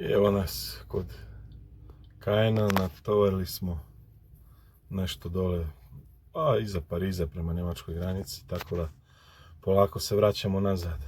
I evo nas kod Cayena, natovarili smo nešto dole, pa iza Pariza prema njemačkoj granici, tako da polako se vraćamo nazad.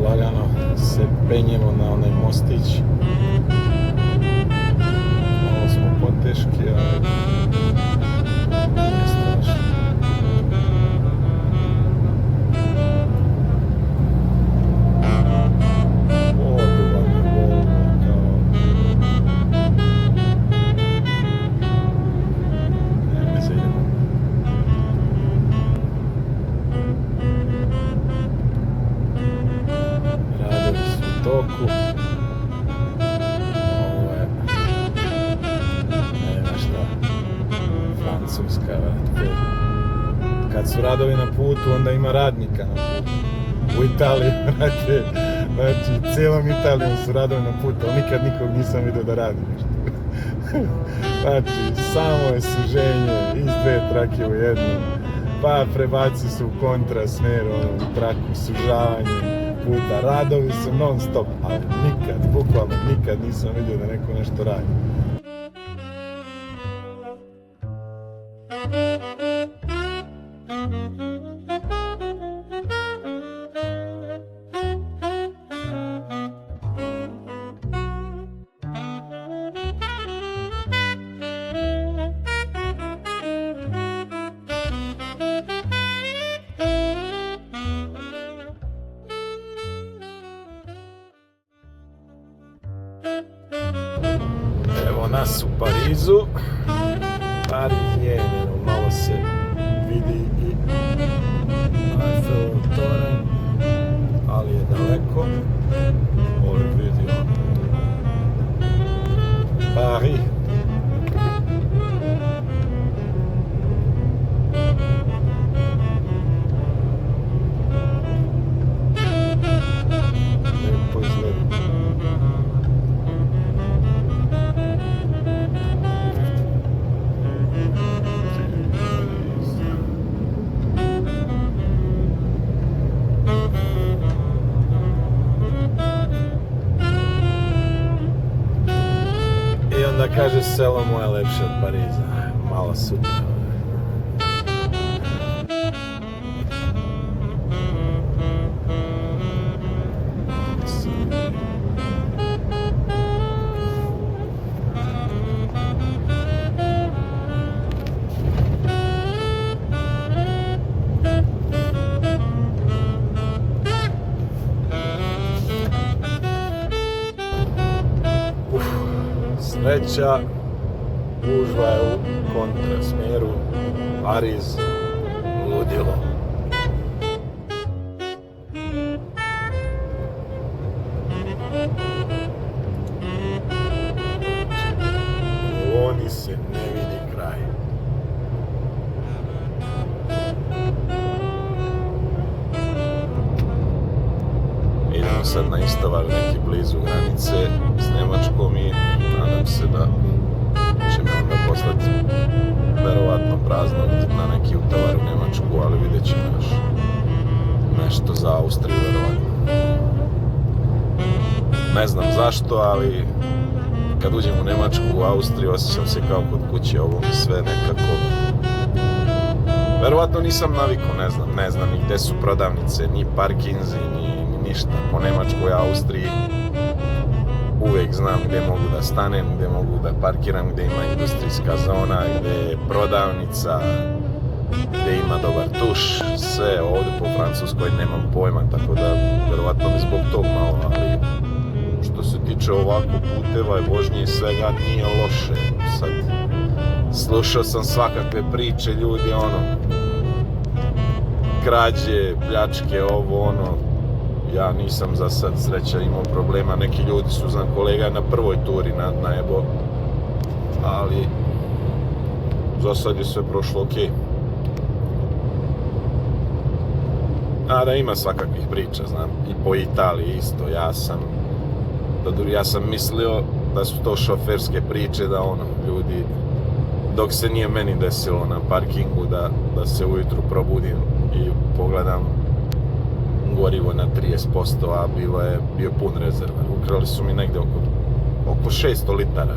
Lagano se penjemo na onaj mostić. Malo smo poteški, ali nije strašno. Oduvan je Volvo, kao... Ne se idemo. Toku. Ovo je nema šta Francuska, vrate. Kad su radovi na putu, onda ima radnika na putu. U Italiji, vrate, znači cijelom Italijom su radovi na putu, ali nikad nikog nisam vidio da radi nešto. Znači, samo je suženje iz dve trake u jednu, pa prebaci su u kontrasmeru, u traku, sužavanje puta, radovi su non stop, ali nikad, bukvalno nikad nisam vidio da neko nešto radi. Evo nas u Parizu. Pariz je, malo se vidi i Eiffelov toranj, ali je daleko. Ovdje vidio Paris. Lijepo izgleda. Da kaže selo moje lepše od Pariza, malo sutra. Sreća, gužva je u kontrasmjeru, Pariz, ludilo. Oni se ne vidi kraj. Idemo sad na istovar neki blizu granice s Njemačkom i nadam se da će me onda poslati verovatno prazno na neki utovar u Njemačku, ali vidjet ćemo još nešto za Austriju verovatno. Ne znam zašto, ali kad uđem u Njemačku, u Austriju, osjećam se kao kod kuće, ovo mi sve nekako... Verovatno nisam navikao, ne znam ni gde su prodavnice, ni parkinzi, ništa. Po Njemačkoj, Austriji uvijek znam gdje mogu da stanem, gdje mogu da parkiram, gdje ima industrijska zona, gdje je prodavnica, gdje ima dobar tuš. Sve ovdje po Francuskoj nemam pojma, tako da vjerovatno bi zbog tog malo, ali što se tiče ovako puteva i vožnje i svega nije loše. Sad, slušao sam svakakve priče, ljudi, krađe, pljačke, ja nisam za sad sreća imao problema, neki ljudi su, znam, kolega na prvoj turi najebo, ali za sad je sve prošlo okej. A da ima svakakvih priča, znam, i po Italiji isto, ja sam mislio da su to šoferske priče, da ljudi, dok se nije meni desilo na parkingu da se ujutru probudim i pogledam gorivo na 30%, a bio pun rezervar. Ukrali su mi negdje oko 600 litara.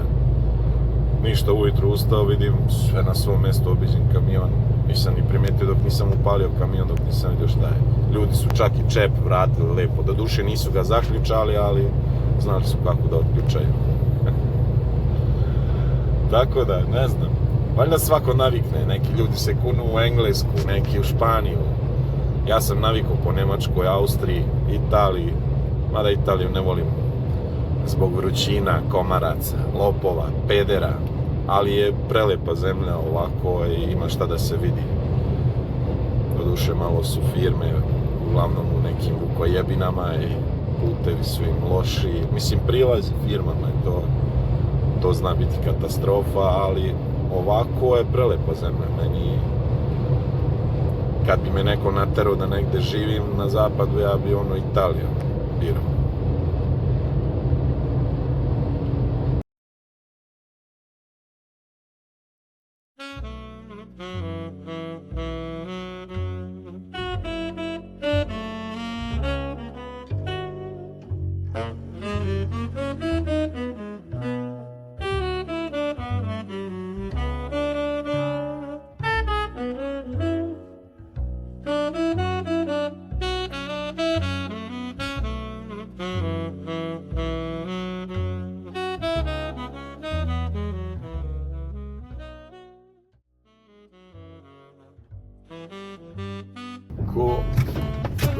Ništa, ujutru ustao, vidim sve na svom mjestu, obiđen kamion. Nisam ni primijetio dok nisam upalio kamion, dok nisam vidio šta je. Ljudi su čak i čep vratili lepo. Doduše nisu ga zaključali, ali znali su kako da otključaju. Tako da, ne znam. Valjda svako navikne. Neki ljudi se kunu u Englesku, neki u Španiju. Ja sam navikao po Njemačkoj, Austriji, Italiji. Mada Italiju ne volim zbog vrućina, komaraca, lopova, pedera. Ali je prelepa zemlja ovako i ima šta da se vidi. Doduše malo su firme, uglavnom u nekim rukojebinama i putevi su im loši. Mislim, prilazi firmama i to zna biti katastrofa, ali ovako je prelepa zemlja. Meni, kad bi me neko naterao da negde živim na zapadu, ja bi Italiju birao.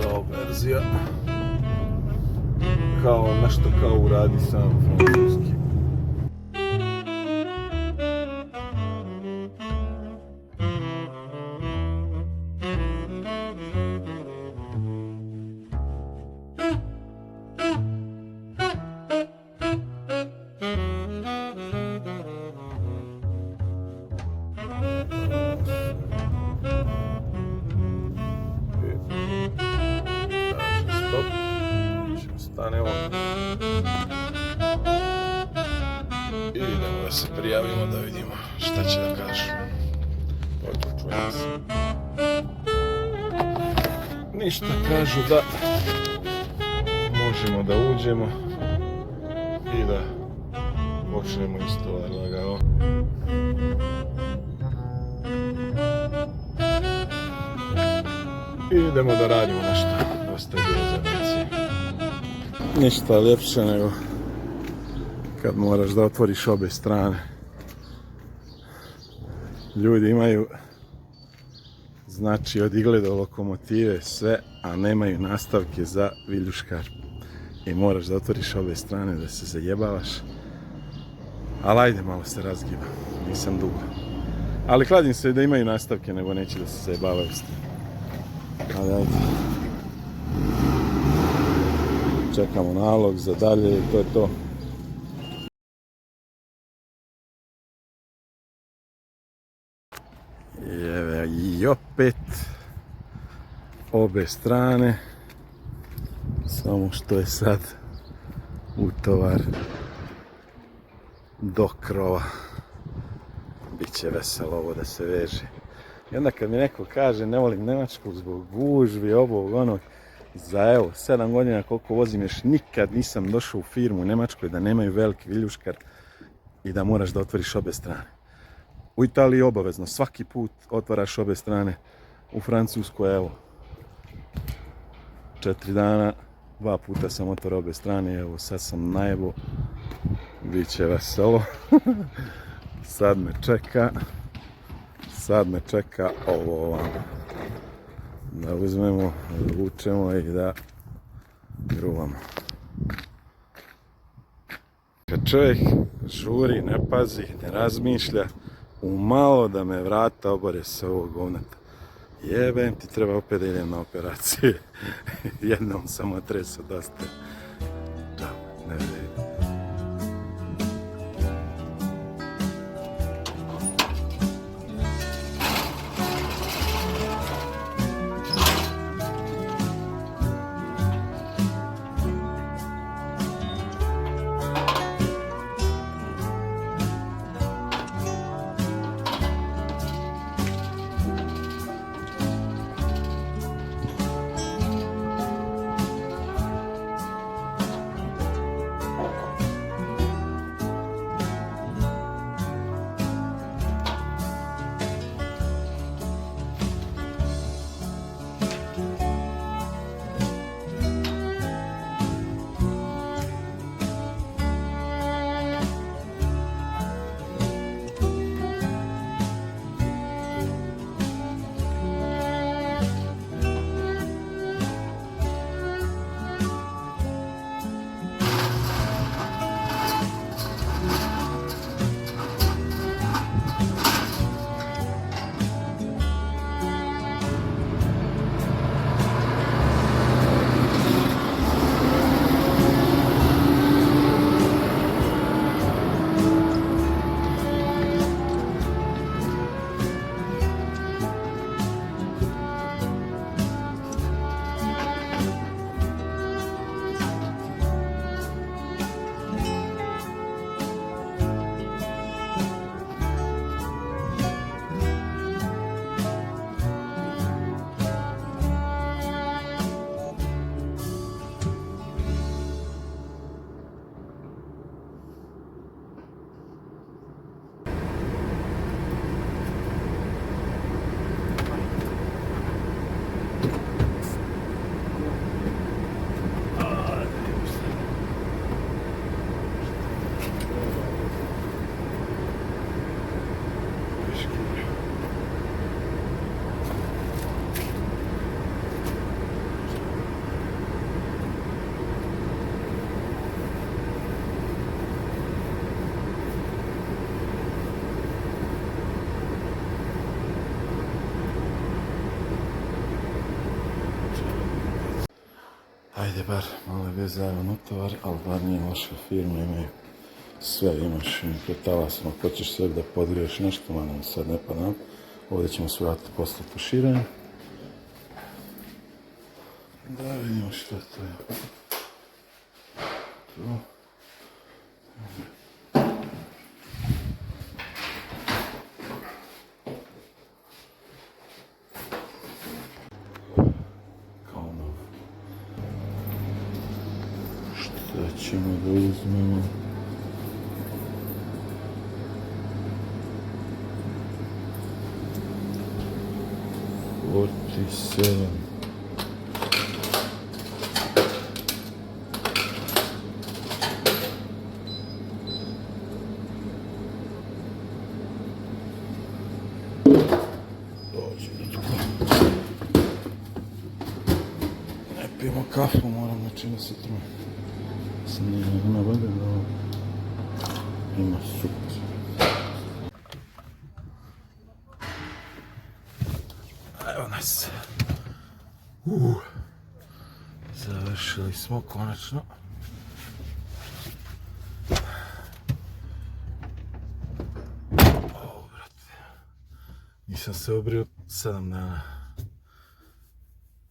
Kao verzija, nešto kao uradi sam francuski. Stanemo i idemo da se prijavimo da vidimo šta će da kažu. Odlučujemo se. Ništa, kažu da možemo da uđemo i da počnemo istovar lagano. I idemo da radimo nešto. Dosta je bilo zemacije. Ništa ljepše nego kad moraš da otvoriš obe strane. Ljudi imaju, znači, od igle do lokomotive sve, a nemaju nastavke za viljuškar. I moraš da otvoriš obe strane da se zajebavaš. Ali ajde, malo se razgiba, nisam dugo. Ali kladim se da imaju nastavke, nego neće da se zajebavaju s tim. Ali ajde. Čekamo nalog za dalje i to je to. I opet obe strane, samo što je sad utovar do krova. Biće veselo ovo da se veže. I onda kad mi neko kaže ne volim Njemačku zbog gužvi, ovog, onog, za 7 godina koliko vozim još nikad nisam došao u firmu u Njemačkoj da nemaju veliki viljuškar i da moraš da otvoriš obe strane. U Italiji obavezno, svaki put otvaraš obe strane. U Francuskoj, 4 dana 2 puta sam otvor obje strane, evo sad sam najebo. Biće veselo. Sad me čeka ovo ovamo. Da uzmemo, da vučemo i da gruvamo. Kad čovjek žuri, ne pazi, ne razmišlja, u malo da me vrata obore se ovog govnata. Jebem ti, treba opet da idem na operaciju. Jednom sam otresao dosta. Da, ne vidim. Ajde bar, malo je bezavan utovar, ali bar nije loša firma, imaju sve, imaš kod talasno, hoćeš sebi da podgriješ nešto, malo sad ne padam. Ovdje ćemo se vratiti posle tuširanja. Da vidimo što to je. Tu. Ćemo da uzmemo $47. Dođi do toga. Ne pijemo kafu, moram način da se trujem. Ima vode, no ima super. Evo nas. Završili smo konačno. Brate. Nisam se obrio 7 dana.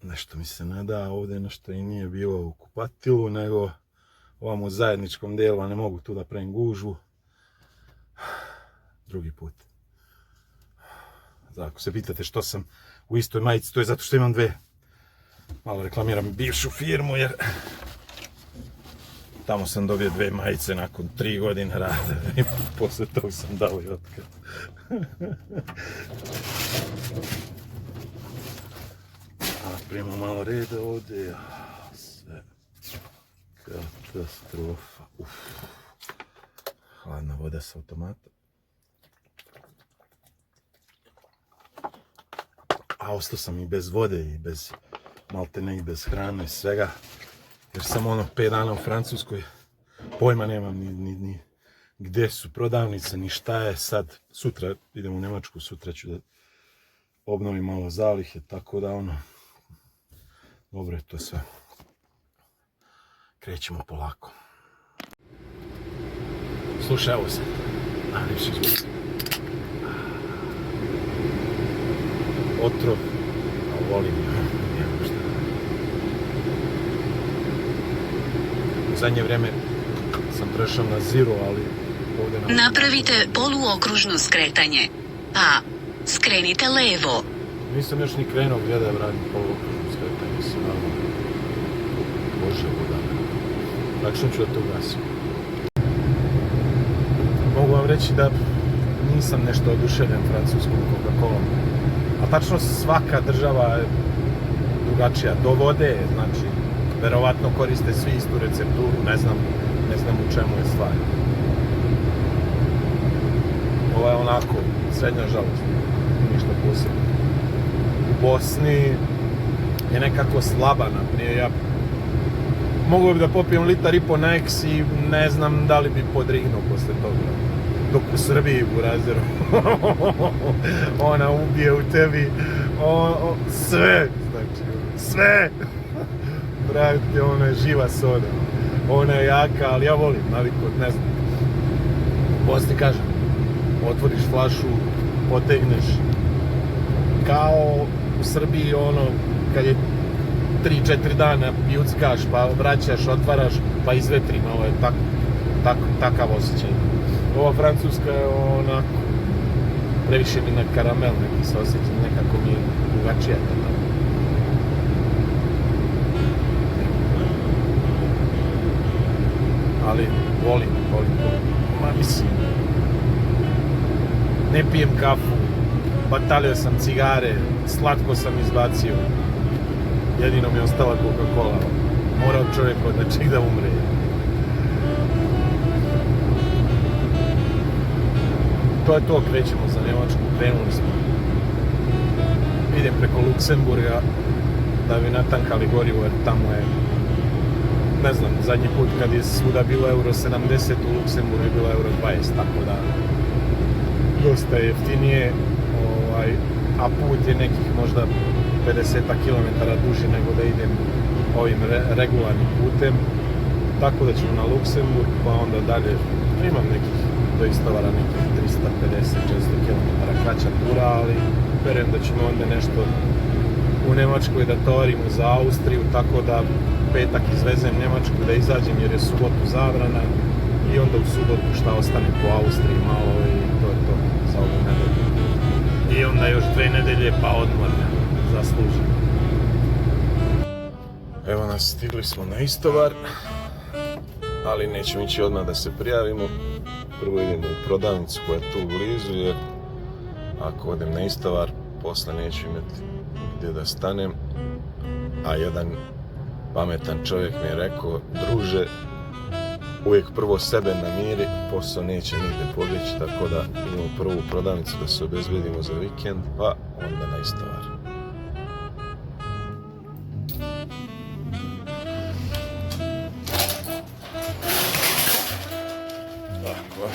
Nešto mi se ne da, ovdje nešto i nije bilo u kupatilu, nego ovamo u zajedničkom dijelu, a ne mogu tu da pravim gužvu. Drugi put. Ako se pitate što sam u istoj majici, to je zato što imam dve. Malo reklamiram bivšu firmu, jer tamo sam dobio 2 majice nakon 3 godine rada i posle toga sam dao i otkaz. Napravimo malo reda ovdje. Sve. Katastrofa. Hladna voda s automata. A ostao sam i bez vode i bez maltene i bez hrane, svega. Jer sam 5 dana u Francuskoj. Pojma nemam ni gdje su prodavnice, ni šta je sad. Sutra idem u Njemačku, sutra ću da obnovim malo zalihe, tako da dobro je to sve. Krećemo polako. Slušaj, evo se. Najljepši zvuk. Otrov. A volim. Nemam šta. U zadnje vrijeme sam prešao na zero, ali ovdje Napravite poluokružno skretanje. Pa, skrenite levo. Nisam još ni krenuo gdje da radim poluokružno skretanje. Sam malo... Bože, voda. Lakše ću da to ugasim. Mogu vam reći da nisam nešto oduševljen francuskom Coca-Colom. A tačno svaka država je drugačija. Do vode, znači, verovatno koriste svi istu recepturu, ne znam u čemu je stvar. Ovo je onako, srednja žalost, ništa posebno. U Bosni je nekako slaba, naprijed ja mogu bi da popijem 1,5 litra na eks i ne znam da li bi podrignuo posle toga. Dok u Srbiji u razeru ona ubije u tebi sve, znači sve. Brate, ona je živa soda. Ona je jaka, ali ja volim, navikot, ne znam. U Bosni kažem, otvoriš flašu, potegneš. Kao u Srbiji kad je 3-4 dana pijuckaš, pa vraćaš, otvaraš, pa izvetri, malo je takav osjećaj. Ova francuska je onako, previše mi na karamel neki se osjećaj, nekako mi je drugačija. Ali volim. Ma mislim, ne pijem kafu, batalio sam cigare, slatko sam izbacio. Jedino mi je ostala Coca-Cola. Morao čovjek od nečeg da umre. To je to, krećemo za Njemačku, krenuli smo. Idem preko Luksemburga da bi natankali gorivo, jer tamo je, ne znam, zadnji put kad je svuda bilo euro 70, u Luksemburgu je bilo euro 20, tako da dosta je jeftinije, a put je nekih možda 50 km duži nego da idem ovim regularnim putem, tako da ćemo na Luksemburg, pa onda dalje imam nekih do istovara nekih 350-400 km kraća tura, ali verujem da ćemo onda nešto u Njemačkoj da tovarimo za Austriju, tako da petak izvezem Njemačku da izađem jer je subotu zabrana i onda u subotu šta ostane po Austriji malo i to je to za ovu nedelju. I onda još 2 nedelje pa odmor zaslužen. Evo nas, stigli smo na istovar, ali nećemo ići odmah da se prijavimo. Prvo idemo u prodavnicu koja je tu blizu, jer ako odem na istovar, posle neću imati gdje da stanem. A jedan pametan čovjek mi je rekao, druže, uvijek prvo sebe namiri, posao neće nigde pobjeći, tako da idemo prvu prodavnicu da se obezbedimo za vikend, pa onda na istovar. Tako.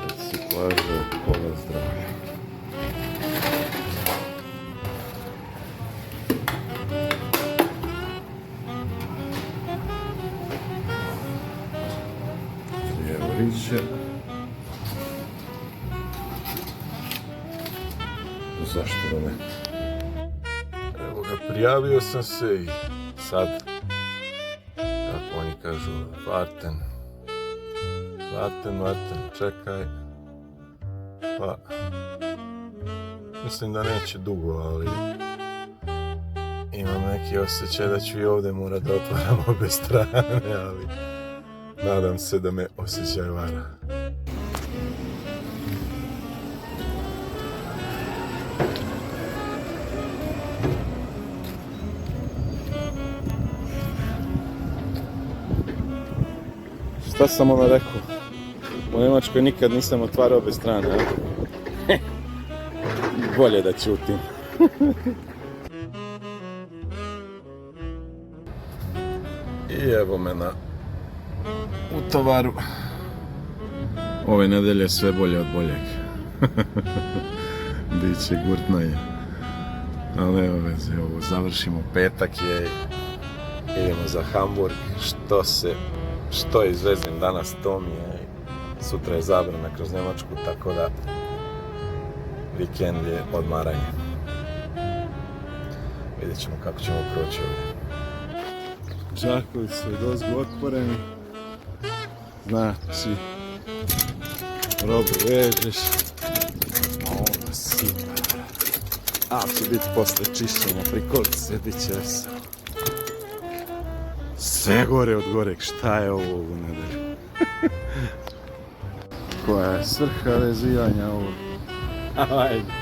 Reciklaža pola zdravlja. Riće. Zašto da ne? Evo ga, prijavio sam se i sad, kako oni kažu, varten, čekaj. Pa, mislim da neće dugo, ali imam neki osjećaj da ću i ovdje morat da otvaram obe strane, ali nadam se da me osjećaj vara. Šta sam ono rekao? U Njemačkoj nikad nisam otvarao obe strane, a? Bolje da ćutim. I evo me na utovaru. Ove nedelje sve bolje od boljeg. Biće gurtnaje. Ali nema veze, ovo završimo, petak je, idemo za Hamburg, što izvezem danas to mi je, sutra je zabrana kroz Njemačku, tako da vikend je odmaranje. Vidjet ćemo kako ćemo proći ovdje. Džakovi su i dozgu otvoreni, znači robu vežeš, a onda sipa. A će biti posle čišćenja prikolice, bit će vesel. Sve gore od goreg, šta je ovo ovu nedelju? Koja je svrha rezivanja ovog? Ajde.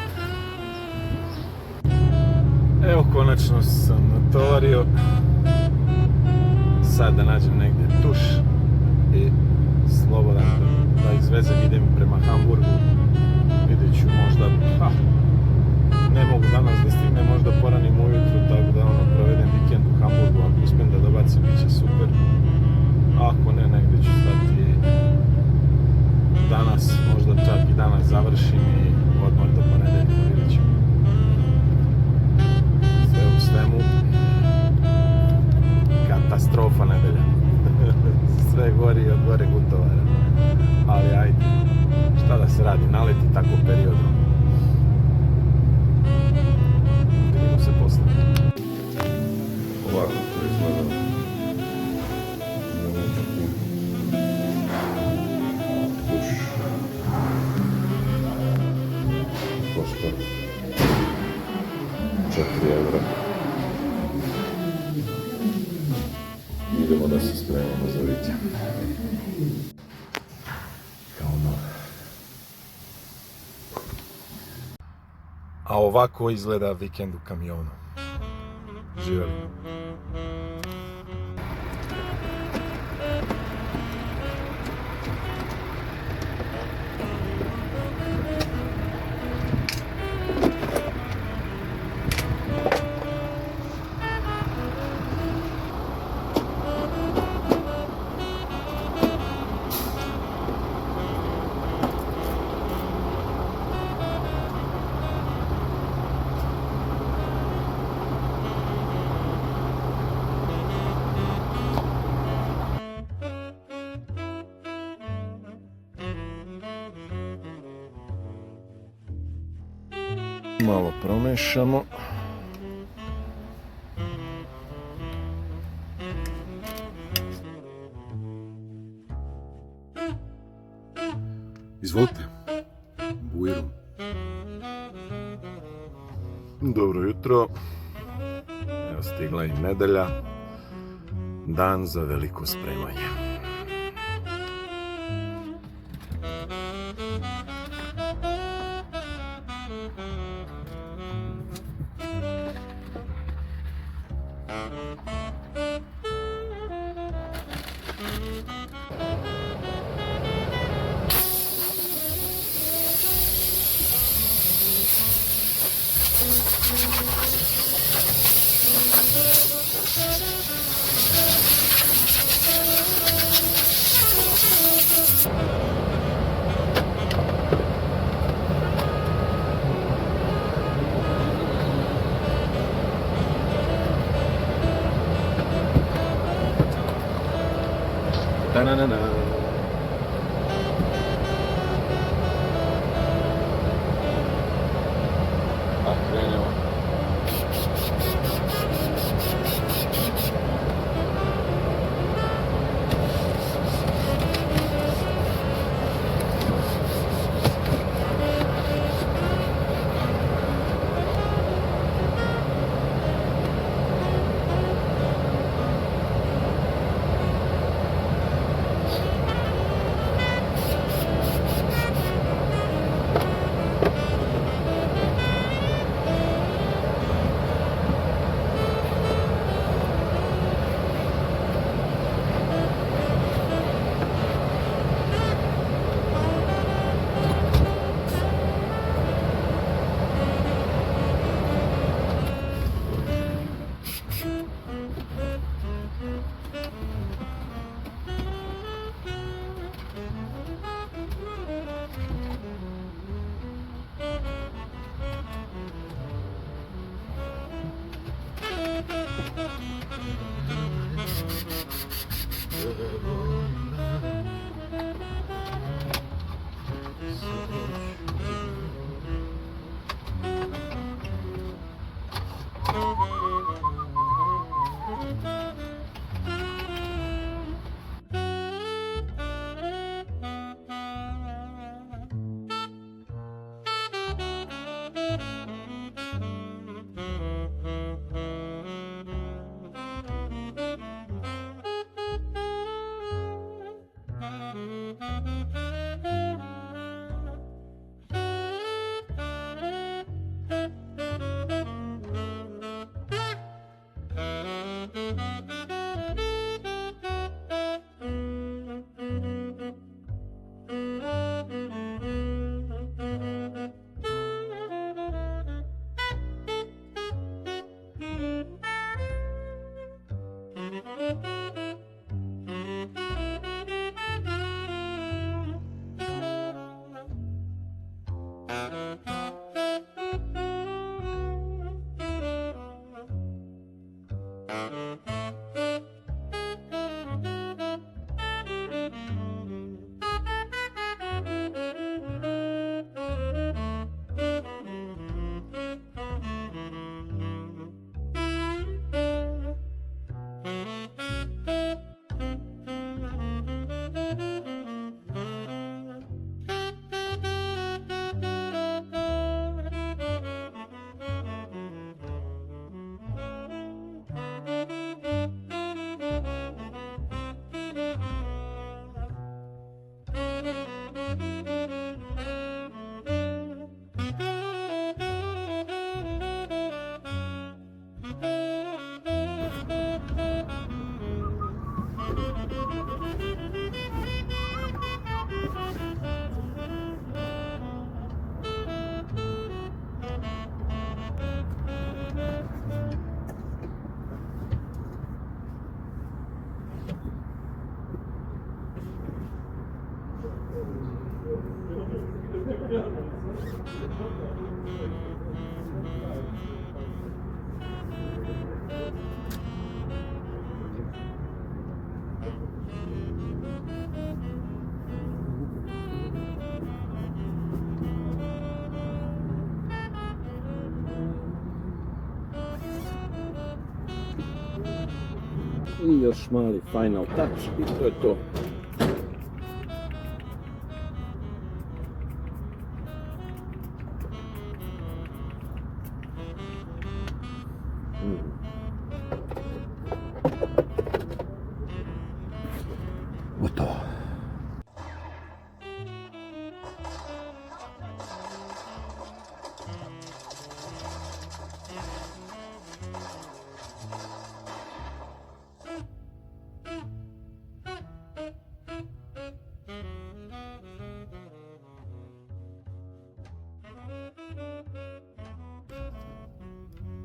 Evo, konačno sam natovario. Sad da nađem negdje tuš i slobodan da izvezem, idem prema Hamburgu. Vidjet ću možda, ne mogu danas da stignem, možda poranim ujutru, tako da provedem vikend u Hamburgu, ako uspijem da dobacim, bit će super. Ako ne, negdje ću stati danas, možda čak i danas završim i odmor do ponedeljka, vidjet ću. Sve u svemu, katastrofa nedelja. Sve gori od gore utovara. Ali ajde, šta da se radi, naleti tako periodom. Vidimo se posle. Ovako to izgleda. Tuš. Košta 4 eura. Idemo da se spremamo za vikend. Kao nov. A ovako izgleda vikend u kamionu. Živjeli. Malo promešamo. Izvolite. Bujrum. Dobro jutro. Evo stigla i nedelja. Dan za veliko spremanje. Ta-na-na-na. A krenemo. I još mali final touch i to je to. Gotovo.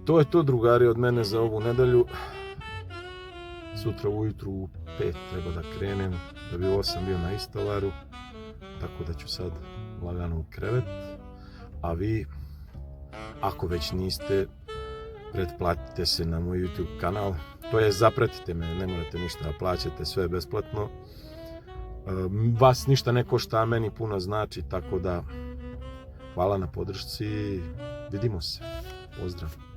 To je to, drugari, od mene za ovu nedelju. Sutra ujutru u 5 treba da krenem, da bi u 8 bio na istolaru, tako da ću sad lagano u krevet. A vi, ako već niste, pretplatite se na moj YouTube kanal, to je zapratite me, ne morate ništa da plaćate, sve je besplatno. Vas ništa ne košta, a meni puno znači, tako da hvala na podršci, vidimo se, pozdrav.